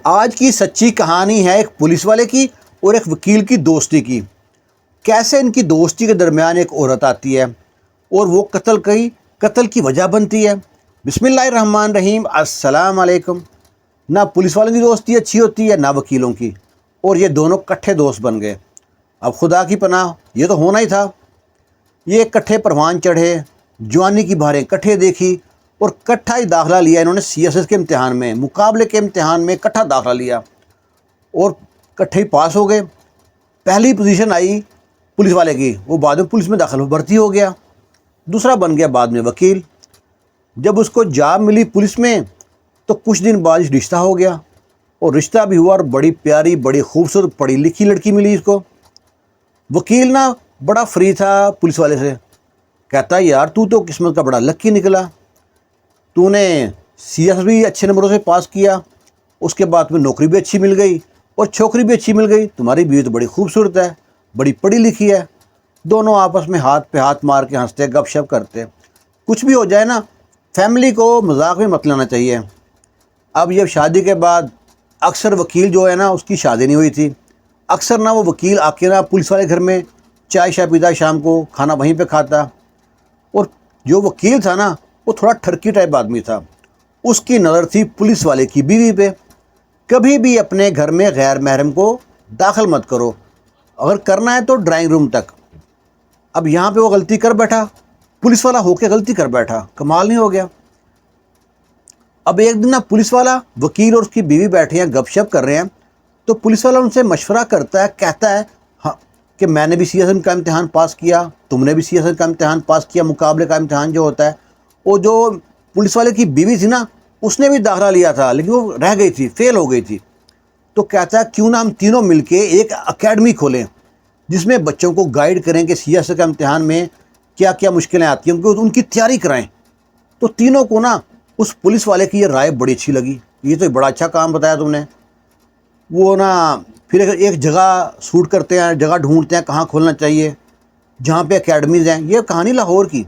آج کی سچی کہانی ہے ایک پولیس والے کی اور ایک وکیل کی دوستی کی۔ کیسے ان کی دوستی کے درمیان ایک عورت آتی ہے اور وہ قتل کی وجہ بنتی ہے۔ بسم اللہ الرحمن الرحیم۔ السلام علیکم۔ نہ پولیس والوں کی دوستی اچھی ہوتی ہے نہ وکیلوں کی، اور یہ دونوں کٹھے دوست بن گئے۔ اب خدا کی پناہ، یہ تو ہونا ہی تھا۔ یہ کٹھے پروان چڑھے، جوانی کی بہاریں کٹھے دیکھی اور کٹھا ہی داخلہ لیا انہوں نے CSS کے امتحان میں، مقابلے کے امتحان میں کٹھا داخلہ لیا اور کٹھے ہی پاس ہو گئے۔ پہلی پوزیشن آئی پولیس والے کی، وہ بعد میں پولیس میں داخل ہو بھرتی ہو گیا۔ دوسرا بن گیا بعد میں وکیل۔ جب اس کو جاب ملی پولیس میں تو کچھ دن بعد رشتہ ہو گیا، اور رشتہ بھی ہوا اور بڑی پیاری، بڑی خوبصورت، پڑھی لکھی لڑکی ملی اس کو۔ وکیل نا بڑا فری تھا پولیس والے سے، کہتا یار تو قسمت کا بڑا لکی نکلا، تو نے CS بھی اچھے نمبروں سے پاس کیا، اس کے بعد میں نوکری بھی اچھی مل گئی اور چھوکری بھی اچھی مل گئی، تمہاری بیوی تو بڑی خوبصورت ہے، بڑی پڑھی لکھی ہے۔ دونوں آپس میں ہاتھ پہ ہاتھ مار کے ہنستے گپ شپ کرتے۔ کچھ بھی ہو جائے نا، فیملی کو مذاق میں مت لینا چاہیے۔ اب یہ شادی کے بعد اکثر وکیل جو ہے نا، اس کی شادی نہیں ہوئی تھی، اکثر نہ وہ وکیل آ کے نا پولیس والے گھر میں چائے شائے پیتا، شام کو کھانا وہیں پہ کھاتا۔ اور جو وکیل تھا نا، وہ تھوڑا ٹھرکی ٹائپ آدمی تھا، اس کی نظر تھی پولیس والے کی بیوی پہ۔ کبھی بھی اپنے گھر میں غیر محرم کو داخل مت کرو، اگر کرنا ہے تو ڈرائنگ روم تک۔ اب یہاں پہ وہ غلطی کر بیٹھا، پولیس والا ہو کے غلطی کر بیٹھا، کمال نہیں ہو گیا؟ اب ایک دن نا پولیس والا، وکیل اور اس کی بیوی بیٹھے ہیں، گپ شپ کر رہے ہیں، تو پولیس والا ان سے مشورہ کرتا ہے، کہتا ہے ہاں کہ میں نے بھی CSM کا امتحان پاس کیا، تم نے بھی CSM کا امتحان پاس کیا، مقابلے کا امتحان جو ہوتا ہے۔ وہ جو پولیس والے کی بیوی تھی نا، اس نے بھی داخلہ لیا تھا لیکن وہ رہ گئی تھی، فیل ہو گئی تھی۔ تو کہتا ہے کیوں نہ ہم تینوں مل کے ایک اکیڈمی کھولیں جس میں بچوں کو گائیڈ کریں کہ CSS کا امتحان میں کیا کیا مشکلیں آتی ہیں، ان کی تیاری کرائیں۔ تو تینوں کو نا اس پولیس والے کی یہ رائے بڑی اچھی لگی، یہ تو بڑا اچھا کام بتایا تم نے۔ وہ نا پھر ایک جگہ سوٹ کرتے ہیں، جگہ ڈھونڈتے ہیں کہاں کھولنا چاہیے، جہاں پہ اکیڈمیز ہیں۔ یہ کہانی لاہور کی،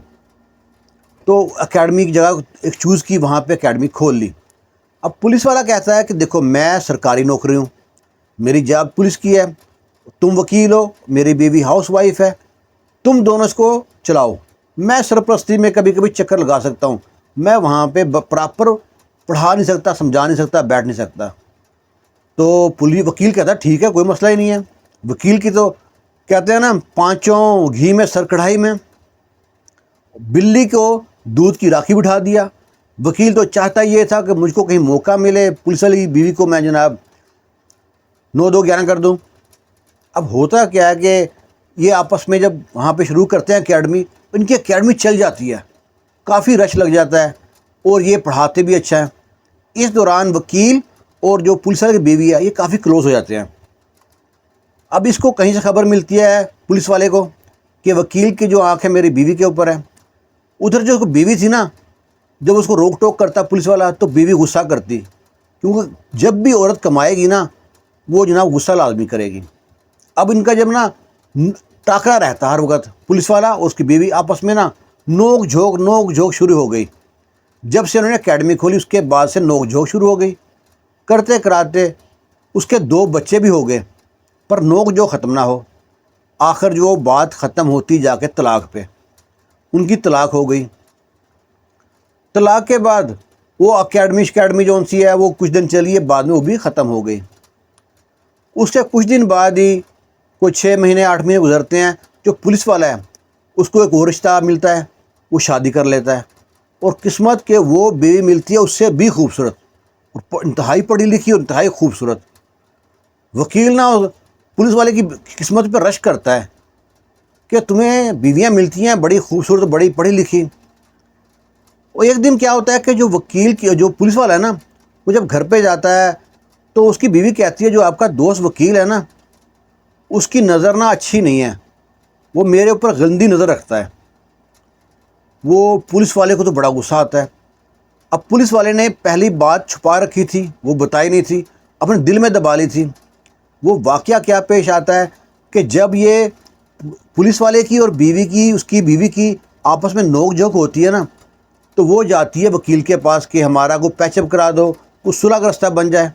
تو اکیڈمی کی جگہ ایک چوز کی، وہاں پہ اکیڈمی کھول لی۔ اب پولیس والا کہتا ہے کہ دیکھو میں سرکاری نوکری ہوں، میری جاب پولیس کی ہے، تم وکیل ہو، میری بیوی ہاؤس وائف ہے، تم دونوں اس کو چلاؤ، میں سرپرستی میں کبھی کبھی چکر لگا سکتا ہوں، میں وہاں پہ پراپر پڑھا نہیں سکتا، سمجھا نہیں سکتا، بیٹھ نہیں سکتا۔ تو وکیل کہتا ہے ٹھیک ہے، کوئی مسئلہ ہی نہیں ہے۔ وکیل کی تو کہتے ہیں نا، پانچوں گھی میں سر کڑھائی میں، بلی کو دودھ کی راکھی بٹھا دیا۔ وکیل تو چاہتا یہ تھا کہ مجھ کو کہیں موقع ملے، پولیس والی بیوی کو میں جناب 9-2-11 کر دوں۔ اب ہوتا کیا ہے کہ یہ آپس میں جب وہاں پہ شروع کرتے ہیں اکیڈمی، ان کی اکیڈمی چل جاتی ہے، کافی رش لگ جاتا ہے، اور یہ پڑھاتے بھی اچھا ہے۔ اس دوران وکیل اور جو پولیس والے کی بیوی ہے، یہ کافی کلوز ہو جاتے ہیں۔ اب اس کو کہیں سے خبر ملتی ہے پولیس والے کو کہ وکیل کی جو آنکھ ہے میری بیوی کے اوپر ہے۔ ادھر جو بیوی تھی نا، جب اس کو روک ٹوک کرتا پولیس والا تو بیوی غصہ کرتی، کیونکہ جب بھی عورت کمائے گی نا، وہ جناب غصہ لازمی کرے گی۔ اب ان کا جب نا ٹاکرا رہتا ہر وقت، پولیس والا اور اس کی بیوی آپس میں نا نوک جھوک شروع ہو گئی۔ جب سے انہوں نے اکیڈمی کھولی اس کے بعد سے نوک جھوک شروع ہو گئی، کرتے کراتے اس کے 2 بچے بھی ہو گئے، پر نوک جھوک ختم نہ ہو۔ آخر جو بات ختم ہوتی جا کے طلاق پہ، ان کی طلاق ہو گئی۔ طلاق کے بعد وہ اکیڈمی جو ان سی ہے، وہ کچھ دن چلی ہے، بعد میں وہ بھی ختم ہو گئی۔ اس سے کچھ دن بعد ہی، کوئی 6 مہینے 8 مہینے گزرتے ہیں، جو پولیس والا ہے اس کو ایک اور رشتہ ملتا ہے، وہ شادی کر لیتا ہے، اور قسمت کے وہ بیوی ملتی ہے اس سے بھی خوبصورت، اور انتہائی پڑھی لکھی اور انتہائی خوبصورت۔ وکیل نا پولیس والے کی قسمت پہ رش کرتا ہے کہ تمہیں بیویاں ملتی ہیں بڑی خوبصورت، بڑی پڑھی لکھی۔ اور ایک دن کیا ہوتا ہے کہ جو پولیس والا ہے نا، وہ جب گھر پہ جاتا ہے تو اس کی بیوی کہتی ہے جو آپ کا دوست وکیل ہے نا، اس کی نظر نا اچھی نہیں ہے، وہ میرے اوپر گندی نظر رکھتا ہے۔ وہ پولیس والے کو تو بڑا غصہ آتا ہے۔ اب پولیس والے نے پہلی بات چھپا رکھی تھی، وہ بتائی نہیں تھی، اپنے دل میں دبا لی تھی۔ وہ واقعہ کیا پیش آتا ہے کہ جب یہ پولیس والے کی اور اس کی بیوی کی آپس میں نوک جھوک ہوتی ہے نا، تو وہ جاتی ہے وکیل کے پاس کہ ہمارا کو پیچ اپ کرا دو، کچھ صلح کا راستہ بن جائے۔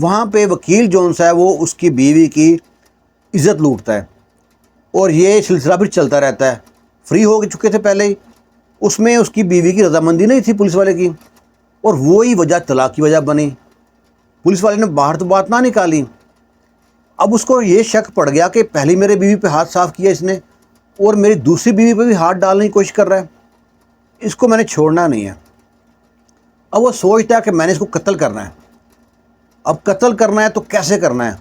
وہاں پہ وکیل جون سا ہے وہ اس کی بیوی کی عزت لوٹتا ہے، اور یہ سلسلہ پھر چلتا رہتا ہے۔ فری ہو چکے تھے پہلے ہی، اس میں اس کی بیوی کی رضامندی نہیں تھی پولیس والے کی، اور وہی وجہ طلاق کی وجہ بنی۔ پولیس والے نے باہر تو بات نہ نکالی، اب اس کو یہ شک پڑ گیا کہ پہلی میرے بیوی پہ ہاتھ صاف کیا اس نے، اور میری دوسری بیوی پہ بھی ہاتھ ڈالنے کی کوشش کر رہا ہے، اس کو میں نے چھوڑنا نہیں ہے۔ اب وہ سوچتا ہے کہ میں نے اس کو قتل کرنا ہے۔ اب قتل کرنا ہے تو کیسے کرنا ہے؟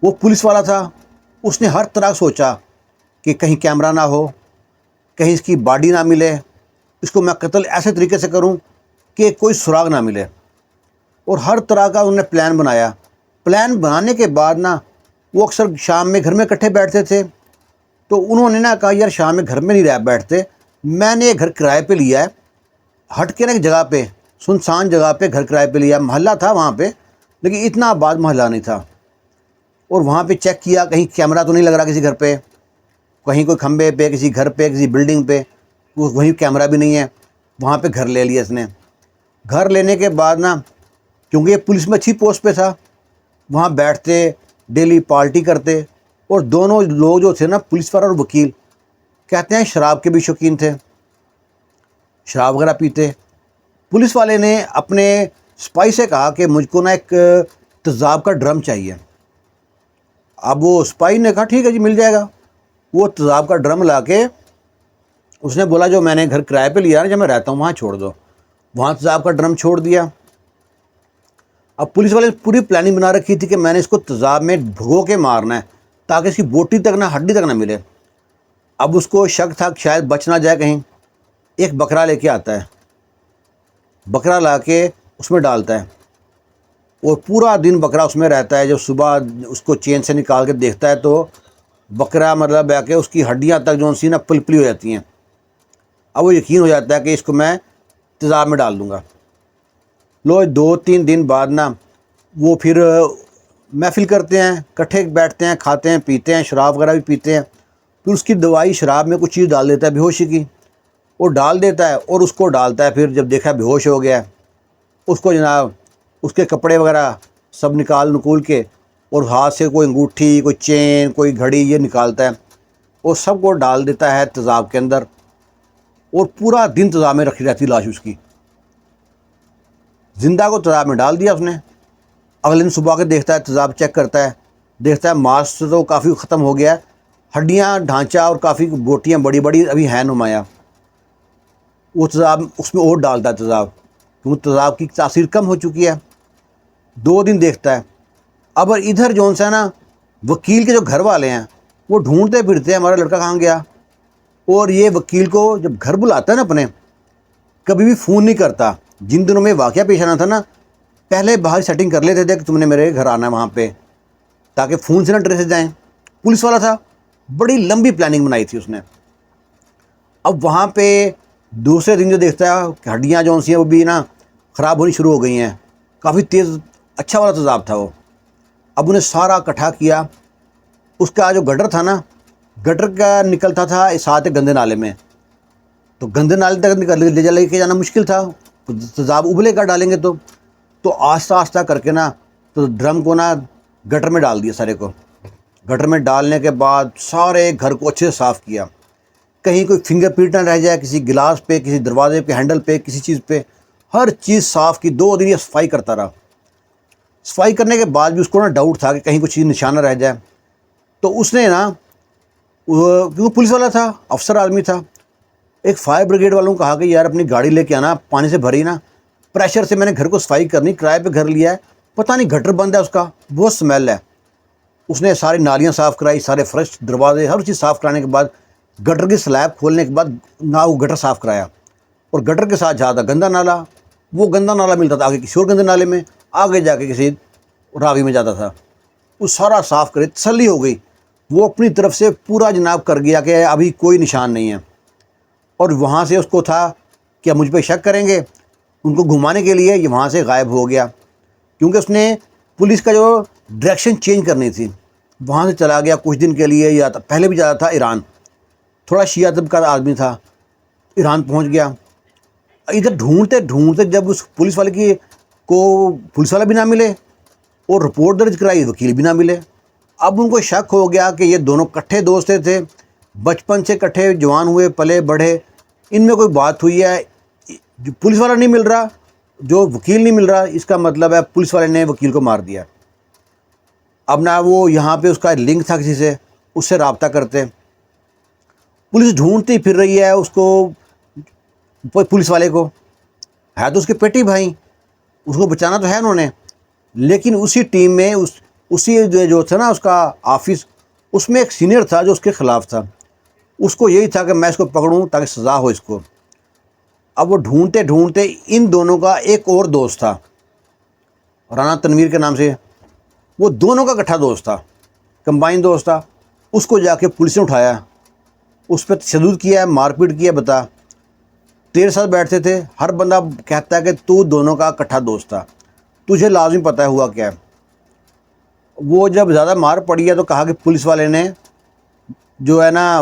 وہ پولیس والا تھا، اس نے ہر طرح سوچا کہ کہیں کیمرہ نہ ہو، کہیں اس کی باڈی نہ ملے، اس کو میں قتل ایسے طریقے سے کروں کہ کوئی سراغ نہ ملے، اور ہر طرح کا انہوں نے پلان بنایا۔ پلان بنانے کے بعد نا وہ اکثر شام میں گھر میں اکٹھے بیٹھتے تھے، تو انہوں نے نا کہا یار شام میں گھر میں نہیں رہ بیٹھتے، میں نے ایک گھر کرائے پہ لیا ہے، ہٹ کے نا ایک جگہ پہ، سنسان جگہ پہ گھر کرائے پہ لیا، محلہ تھا وہاں پہ لیکن اتنا آباد محلہ نہیں تھا، اور وہاں پہ چیک کیا کہیں کیمرہ تو نہیں لگ رہا کسی گھر پہ، کہیں کوئی کھمبے پہ، کسی گھر پہ، کسی بلڈنگ پہ وہیں کیمرہ بھی نہیں ہے۔ وہاں پہ گھر لے لیا اس نے۔ گھر لینے کے بعد نا کیونکہ یہ پولیس میں اچھی پوسٹ پہ تھا، وہاں بیٹھتے، ڈیلی پارٹی کرتے، اور دونوں لوگ جو تھے نا پولیس والا اور وکیل، کہتے ہیں شراب کے بھی شوقین تھے، شراب وغیرہ پیتے۔ پولیس والے نے اپنے سپاہی سے کہا کہ مجھ کو نا ایک تیزاب کا ڈرم چاہیے۔ اب وہ سپاہی نے کہا ٹھیک ہے جی مل جائے گا۔ وہ تیزاب کا ڈرم لا کے اس نے بولا جو میں نے گھر کرائے پہ لیا نا جب میں رہتا ہوں وہاں چھوڑ دو۔ وہاں تیزاب کا ڈرم چھوڑ دیا۔ اب پولیس والے نے پوری پلاننگ بنا رکھی تھی کہ میں نے اس کو تیزاب میں بھگو کے مارنا ہے تاکہ اس کی بوٹی تک نہ، ہڈی تک نہ ملے۔ اب اس کو شک تھا کہ شاید بچ نہ جائے کہیں، ایک بکرا لے کے آتا ہے، بکرا لا کے اس میں ڈالتا ہے، اور پورا دن بکرا اس میں رہتا ہے۔ جب صبح اس کو چین سے نکال کے دیکھتا ہے تو بکرا مطلب ہے کہ اس کی ہڈیاں تک جو سی نا پلپلی ہو جاتی ہیں۔ اب وہ یقین ہو جاتا ہے کہ اس کو میں تیزاب میں ڈال دوں گا۔ لو 2-3 دن بعد نا وہ پھر محفل کرتے ہیں، اکٹھے بیٹھتے ہیں، کھاتے ہیں، پیتے ہیں، شراب وغیرہ بھی پیتے ہیں۔ پھر اس کی دوائی شراب میں کچھ چیز ڈال دیتا ہے بے ہوشی کی، وہ ڈال دیتا ہے اور اس کو ڈالتا ہے۔ پھر جب دیکھا بے ہوش ہو گیا ہے، اس کو جناب اس کے کپڑے وغیرہ سب نکول کے، اور ہاتھ سے کوئی انگوٹھی، کوئی چین، کوئی گھڑی یہ نکالتا ہے، اور سب کو ڈال دیتا ہے تیزاب کے اندر، اور پورا دن تیزاب میں رکھی رہتی لاش اس کی۔ زندہ کو تیزاب میں ڈال دیا اس نے۔ اگلے دن صبح کے دیکھتا ہے، تیزاب چیک کرتا ہے، دیکھتا ہے ماس تو کافی ختم ہو گیا ہے، ہڈیاں، ڈھانچہ اور کافی بوٹیاں بڑی بڑی ابھی ہیں نمایاں۔ وہ تیزاب اس میں اور ڈالتا ہے تیزاب، کیونکہ تیزاب کی تاثیر کم ہو چکی ہے۔ 2 دن دیکھتا ہے۔ اب ادھر جون سا نا وکیل کے جو گھر والے ہیں وہ ڈھونڈتے پھرتے ہیں ہمارا لڑکا کہاں گیا، اور یہ وکیل کو جب گھر بلاتا ہے نا اپنے، کبھی بھی فون نہیں کرتا۔ جن دنوں میں واقعہ پیش آنا تھا نا، پہلے باہر سیٹنگ کر لیتے تھے کہ تم نے میرے گھر آنا ہے وہاں پہ، تاکہ فون سے نہ ٹریس جائیں۔ پولیس والا تھا، بڑی لمبی پلاننگ بنائی تھی اس نے۔ اب وہاں پہ دوسرے دن جو دیکھتا ہے کہ ہڈیاں جو سی ہیں وہ بھی نا خراب ہونی شروع ہو گئی ہیں، کافی تیز اچھا والا تیزاب تھا وہ۔ اب انہیں سارا اکٹھا کیا۔ اس کا جو گٹر تھا نا، گٹر کا نکلتا تھا ساتھ گندے نالے میں، تو گندے نالے تک لے کے جانا مشکل تھا، تیزاب ابلے کا ڈالیں گے تو آہستہ آہستہ کر کے نا تو ڈرم کو نا گٹر میں ڈال دیا سارے کو۔ گٹر میں ڈالنے کے بعد سارے گھر کو اچھے سے صاف کیا، کہیں کوئی فنگر پرنٹ نہ رہ جائے، کسی گلاس پہ، کسی دروازے پہ، ہینڈل پہ، کسی چیز پہ، ہر چیز صاف کی۔ 2 دن یہ صفائی کرتا رہا۔ صفائی کرنے کے بعد بھی اس کو نا ڈاؤٹ تھا کہ کہیں کوئی چیز نشان نہ رہ جائے، تو اس نے نا کیونکہ پولیس والا تھا، افسر آدمی تھا، ایک فائر بریگیڈ والوں کو کہا کہ یار اپنی گاڑی لے کے آنا، پانی سے بھری نا، پریشر سے میں نے گھر کو صفائی کرنی، کرائے پہ گھر لیا ہے، پتہ نہیں گٹر بند ہے اس کا، بہت سمیل ہے۔ اس نے ساری نالیاں صاف کرائی، سارے فرش، دروازے، ہر چیز صاف کرانے کے بعد گٹر کی سلیب کھولنے کے بعد نہ وہ گٹر صاف کرایا، اور گٹر کے ساتھ جاتا گندا نالا، وہ گندا نالا ملتا تھا آگے کسی اور گندے نالے میں، آگے جا کے کسی راوی میں جاتا تھا۔ وہ سارا صاف کرے، تسلی ہو گئی، وہ اپنی طرف سے پورا جناب کر گیا کہ ابھی کوئی نشان نہیں ہے۔ اور وہاں سے اس کو تھا کہ مجھ پہ شک کریں گے، ان کو گھمانے کے لیے یہ وہاں سے غائب ہو گیا، کیونکہ اس نے پولیس کا جو ڈائریکشن چینج کرنی تھی، وہاں سے چلا گیا کچھ دن کے لیے، یا پہلے بھی جاتا تھا ایران، تھوڑا شیعہ طب کا آدمی تھا، ایران پہنچ گیا۔ ادھر ڈھونڈتے ڈھونڈتے جب اس پولیس والے پولیس والا بھی نہ ملے، اور رپورٹ درج کرائی، وکیل بھی نہ ملے۔ اب ان کو شک ہو گیا کہ یہ دونوں کٹھے دوست تھے، بچپن سے کٹھے جوان ہوئے، پلے بڑھے، ان میں کوئی بات ہوئی ہے۔ جو پولیس والا نہیں مل رہا، جو وکیل نہیں مل رہا، اس کا مطلب ہے پولیس والے نے وکیل کو مار دیا۔ اب نہ وہ یہاں پہ اس کا لنک تھا کسی سے، اس سے رابطہ کرتے، پولیس ڈھونڈتی پھر رہی ہے اس کو، پولیس والے کو، ہے تو اس کے پیٹی بھائی، اس کو بچانا تو ہے انہوں نے، لیکن اسی ٹیم میں اسی جو تھا نا اس کا آفس، اس میں ایک سینئر تھا جو اس کے خلاف تھا، اس کو یہی تھا کہ میں اس کو پکڑوں تاکہ سزا ہو اس کو۔ اب وہ ڈھونڈتے ڈھونڈتے ان دونوں کا ایک اور دوست تھا رانا تنویر کے نام سے، وہ دونوں کا اکٹھا دوست تھا، کمبائن دوست تھا، اس کو جا کے پولیس نے اٹھایا، اس پہ تشدد کیا ہے، مار پیٹ کیا۔ بتا، تیرے ساتھ بیٹھتے تھے، ہر بندہ کہتا ہے کہ تو دونوں کا اکٹھا دوست تھا، تجھے لازم پتہ ہے ہوا کیا ہے۔ وہ جب زیادہ مار پڑی ہے تو کہا کہ پولیس والے نے جو ہے نا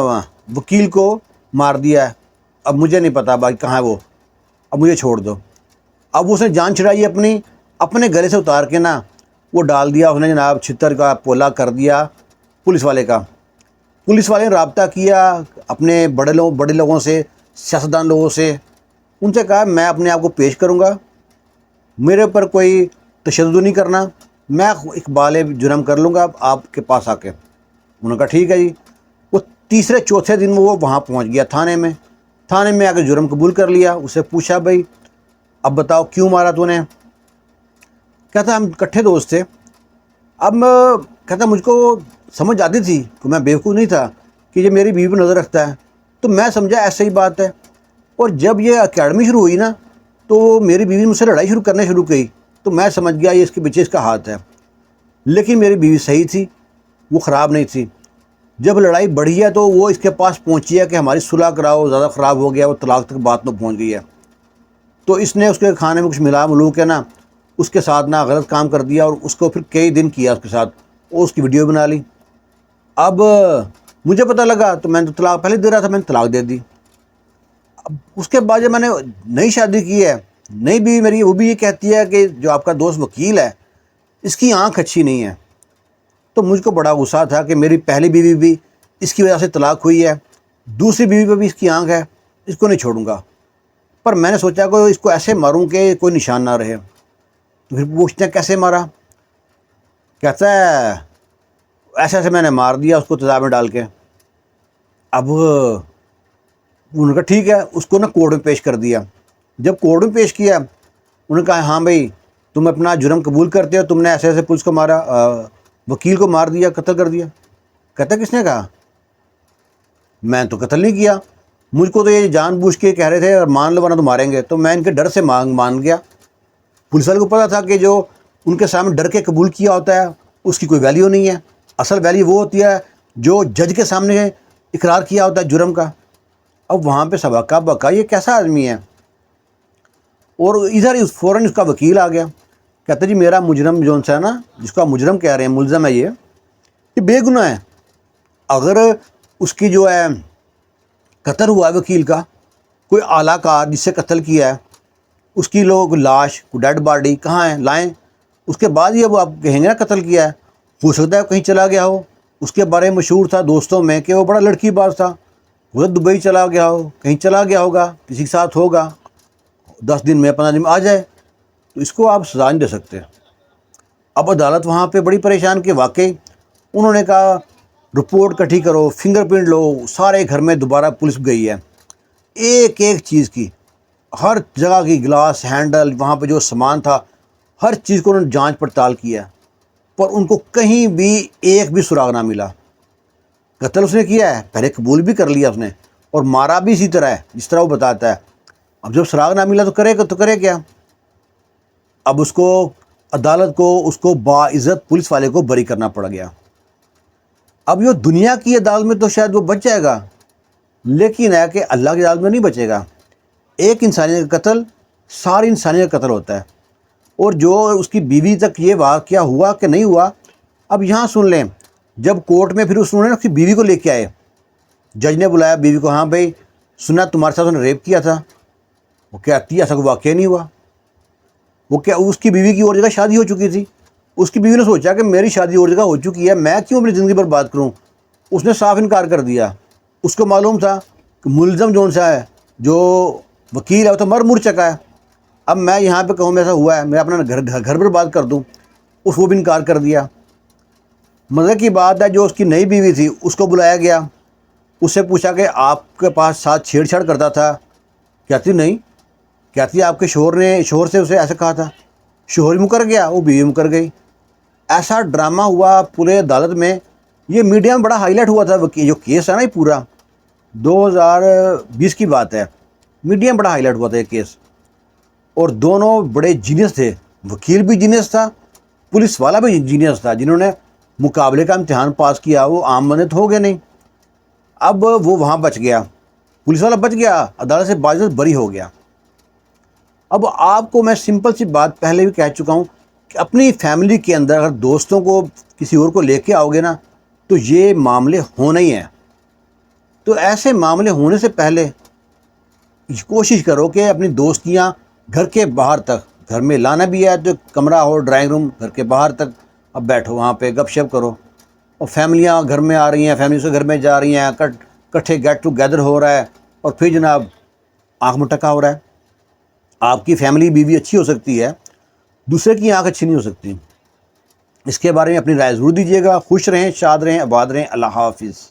وکیل کو مار دیا ہے، اب مجھے نہیں پتا بھائی کہاں ہے وہ، اب مجھے چھوڑ دو۔ اب اس نے جان چھڑائی اپنے گلے سے اتار کے نا وہ ڈال دیا، اس نے جناب چھتر کا پولا کر دیا پولیس والے کا۔ پولیس والے نے رابطہ کیا اپنے بڑے لوگوں سے، سیاستدان لوگوں سے، ان سے کہا میں اپنے آپ کو پیش کروں گا، میرے اوپر کوئی تشدد نہیں کرنا، میں اقبال جرم کر لوں گا آپ کے پاس آ کے۔ انہوں نے کہا ٹھیک ہے جی۔ وہ تیسرے چوتھے دن وہ وہاں پہنچ گیا تھانے میں آ کے جرم قبول کر لیا۔ اسے پوچھا بھائی اب بتاؤ کیوں مارا تو نے؟ کہتا ہم کٹھے دوست تھے۔ اب کہتا مجھ کو سمجھ آتی تھی کہ میں بیوقوف نہیں تھا کہ یہ میری بیوی پہ نظر رکھتا ہے، تو میں سمجھا ایسے ہی بات ہے، اور جب یہ اکیڈمی شروع ہوئی نا تو میری بیوی مجھ سے لڑائی کرنے شروع کی، تو میں سمجھ گیا یہ اس کے پیچھے اس کا ہاتھ ہے، لیکن میری بیوی صحیح تھی، وہ خراب نہیں تھی۔ جب لڑائی بڑھی ہے تو وہ اس کے پاس پہنچی ہے کہ ہماری صلح کراؤ، زیادہ خراب ہو گیا، وہ طلاق تک بات میں پہنچ گئی ہے، تو اس نے اس کے کھانے میں کچھ ملا ملو کے نا اس کے ساتھ نا غلط کام کر دیا، اور اس کو پھر کئی دن کیا اس کے ساتھ، اور اس کی ویڈیو بنا لی۔ اب مجھے پتہ لگا تو میں نے طلاق پہلے دے رہا تھا، میں نے طلاق دے دی۔ اب اس کے بعد جب میں نے نئی شادی کی ہے، نئی بیوی میری، وہ بھی یہ کہتی ہے کہ جو آپ کا دوست وکیل ہے اس کی آنکھ اچھی نہیں ہے، تو مجھ کو بڑا غصہ تھا کہ میری پہلی بیوی بھی اس کی وجہ سے طلاق ہوئی ہے، دوسری بیوی پہ بھی اس کی آنکھ ہے، اس کو نہیں چھوڑوں گا۔ پر میں نے سوچا کہ اس کو ایسے ماروں کہ کوئی نشان نہ رہے، تو پھر پوچھتے ہیں کیسے مارا؟ کہتا ہے ایسے میں نے مار دیا اس کو تیزاب میں ڈال کے۔ اب انہوں نے کہا ٹھیک ہے، اس کو نا کورٹ میں پیش کر دیا۔ جب کورٹ میں پیش کیا انہوں نے کہا ہاں بھائی تم اپنا جرم قبول کرتے ہو، تم نے ایسے پولیس کو مارا، وکیل کو مار دیا، قتل کر دیا۔ کہتا کس نے کہا؟ میں تو قتل نہیں کیا، مجھ کو تو یہ جان بوجھ کے کہہ رہے تھے مان لو ورنہ تو ماریں گے، تو میں ان کے ڈر سے مان گیا۔ پولیس والے کو پتہ تھا کہ جو ان کے سامنے ڈر کے قبول کیا ہوتا ہے اس کی کوئی ویلیو نہیں ہے، اصل ویلیو وہ ہوتی ہے جو جج کے سامنے اقرار کیا ہوتا ہے جرم کا۔ اب وہاں پہ سبقہ بکا یہ کیسا آدمی ہے، اور ادھر فوراً اس کا وکیل آ گیا، کہتا جی میرا مجرم جو ہے نا، جس کو آپ مجرم کہہ رہے ہیں، ملزم ہے یہ بے گناہ ہے، اگر اس کی جو ہے قتل ہوا ہے وکیل کا، کوئی اعلیٰ کار جس سے قتل کیا ہے، اس کی لوگ لاش، ڈیڈ باڈی کہاں ہے لائیں، اس کے بعد یہ وہ آپ کہیں گے نا قتل کیا ہے، ہو سکتا ہے کہیں چلا گیا ہو، اس کے بارے میں مشہور تھا دوستوں میں کہ وہ بڑا لڑکی باز تھا، وہ دبئی چلا گیا ہو، کہیں چلا گیا ہوگا، کسی کے ساتھ ہوگا، 10 دن میں 15 دن میں آ جائے، تو اس کو آپ سزا نہیں دے سکتے۔ اب عدالت وہاں پہ بڑی پریشان کہ واقعی انہوں نے کہا رپورٹ اکٹھی کرو، فنگر پرنٹ لو، سارے گھر میں دوبارہ پولیس گئی ہے، ایک ایک چیز کی، ہر جگہ کی گلاس ہینڈل، وہاں پہ جو سامان تھا ہر چیز کو انہوں نے جانچ پڑتال کیا، پر ان کو کہیں بھی ایک بھی سراغ نہ ملا۔ قتل اس نے کیا ہے، پہلے قبول بھی کر لیا اس نے، اور مارا بھی اسی طرح ہے جس طرح وہ بتاتا ہے۔ اب جب سراغ نہ ملا تو کرے کیا؟ اب اس کو عدالت کو اس کو باعزت پولیس والے کو بری کرنا پڑ گیا۔ اب یہ دنیا کی عدالت میں تو شاید وہ بچ جائے گا، لیکن ہے کہ اللہ کی عدالت میں نہیں بچے گا۔ ایک انسانیت کا قتل ساری انسانیت کا قتل ہوتا ہے، اور جو اس کی بیوی تک یہ واقعہ ہوا کہ نہیں ہوا، اب یہاں سن لیں، جب کورٹ میں پھر انہوں نے اس کی بیوی کو لے کے آئے، جج نے بلایا بیوی کو، ہاں بھائی سنا تمہارے ساتھ انہوں نے ریپ کیا تھا، وہ کہتی ہے ایسا کوئی واقعہ نہیں ہوا، وہ کیا اس کی بیوی کی اور جگہ شادی ہو چکی تھی، اس کی بیوی نے سوچا کہ میری شادی اور جگہ ہو چکی ہے، میں کیوں اپنی زندگی برباد کروں. اس نے صاف انکار کر دیا. اس کو معلوم تھا کہ ملزم جون سا ہے، جو وکیل ہے، وہ تو مر چکا ہے. اب میں یہاں پہ کہوں میں ایسا ہوا ہے، میں اپنا گھر برباد کر دوں. وہ بھی انکار کر دیا. مزے کی بات ہے جو اس کی نئی بیوی تھی اس کو بلایا گیا. اس سے پوچھا کہ آپ کے پاس ساتھ چھیڑ چھاڑ کرتا تھا؟ کہتی نہیں. کہتی آپ کے شوہر سے اسے ایسے کہا تھا. شوہر ہی مکر گیا، وہ بیوی مکر گئی. ایسا ڈرامہ ہوا پورے عدالت میں. یہ میڈیا میں بڑا ہائی لائٹ ہوا تھا. جو کیس ہے نا، یہ پورا 2020 کی بات ہے. میڈیا میں بڑا ہائی لائٹ ہوا تھا یہ کیس. اور دونوں بڑے جینیس تھے. وکیل بھی جینیس تھا، پولیس والا بھی جینیس تھا. جنہوں نے مقابلے کا امتحان پاس کیا وہ عام بندے تو ہو گئے نہیں. اب وہ وہاں بچ گیا، پولیس والا بچ گیا، عدالت سے باعزت بری ہو گیا. اب آپ کو میں سمپل سی بات پہلے بھی کہہ چکا ہوں کہ اپنی فیملی کے اندر اگر دوستوں کو کسی اور کو لے کے آؤ گے نا تو یہ معاملے ہونا ہی ہیں. تو ایسے معاملے ہونے سے پہلے کوشش کرو کہ اپنی دوستیاں گھر کے باہر تک، گھر میں لانا بھی ہے تو کمرہ ہو، ڈرائنگ روم، گھر کے باہر تک اب بیٹھو، وہاں پہ گپ شپ کرو. اور فیملیاں گھر میں آ رہی ہیں، فیملی سے گھر میں جا رہی ہیں، کٹھے گیٹ ٹو گیدر ہو رہا ہے، اور پھر جناب آنکھ مٹکا ہو رہا ہے. آپ کی فیملی بیوی اچھی ہو سکتی ہے، دوسرے کی آنکھ اچھی نہیں ہو سکتی. اس کے بارے میں اپنی رائے ضرور دیجیے گا. خوش رہیں، شاد رہیں، آباد رہیں. اللہ حافظ.